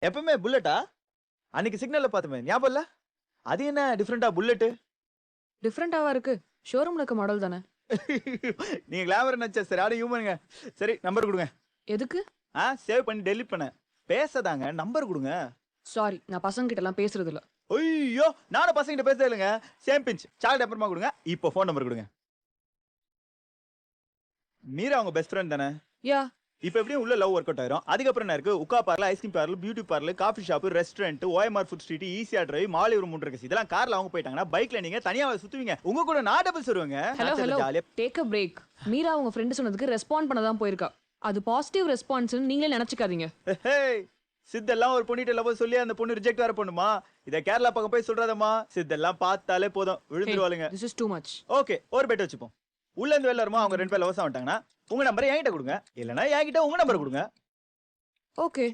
எப்பவுமே புல்லட்டா? அன்னைக்கு சிக்னல்ல பார்த்தோமே ஞாபகம் இல்ல? அது என்ன டிஃபரெண்டா புல்லட்டு? டிஃபரெண்டாவா இருக்கு. ஷோரூம்ல இருக்க மாடல் தானே. நீங்க கிளாமர் நெனச்சேன். சரியான ஹியூமனுங்க. சரி நம்பர் குடுங்க. எதுக்கு? சேவ் பண்ணி டெலீட் பண்ணேன். பேசதாங்க நம்பர் குடுங்க. சாரி, நான் பசங்க கிட்ட எல்லாம் பேசுறது இல்ல. ஐய்யோ! நானும் பசங்ககிட்ட பேசுறதே இல்லங்க. Same pinch. சாக்லேட் அப்புறமா குடுங்க. இப்போ ஃபோன் நம்பர் குடுங்க. மீரா உங்க பெஸ்ட் ஃபிரெண்ட் தானே? யா. இப்ப எப்படியும் உள்ள லவ் ஒர்க் அவுட் ஆயிரும். அதுக்கப்புறம் என்ன இருக்கு? Hookah parlour, ice cream parlour, beauty parlour, coffee shop, restaurant, OMR food street, ECR drive, mall ஒரு 3 இருக்கு. இதெல்லாம் கார்ல அவங்க போயிட்டாங்கன்னா, பைக்ல நீங்க தனியாவா சுத்துவீங்க? உங்க கூட நான் டபுள்ஸ் வருவேங்க. ஹலோ நான் ஹலோ. ஜாலியா டேக் அ பிரேக். மீரா உங்க ஃப்ரெண்ட் சொன்னதுக்கு ரெஸ்பாண்ட் பண்ண தான் போயிருக்கா. அது பாசிட்டிவ் ரெஸ்பான்ஸ்னு நீங்களே நினைச்சுக்காதீங்க. ஹேய்! சித்தெல்லாம் ஒரு பொண்ணிட்ட லவ் சொல்லி அந்த பொண்ணு ரிஜெக்ட் வேற பண்ணுமா? இத கேரளா பக்கம் போய் சொல்றாதம்மா. சித்தெல்லாம் பார்த்தாலே போதும் ஹே, விழுந்துருவாளுங்க. This is too much. Okay, ஒரு பெட் வச்சுப்போம். உள்ள இருந்து வெளில வருமா அவங்க 2 பேர் லவ்வர்ஸா வந்துட்டாங்கன்னா, உங்க நம்பரை என்கிட்ட குடுங்க. இல்லன்னா என்கிட்ட உங்க நம்பர் குடுங்க. ஓகே.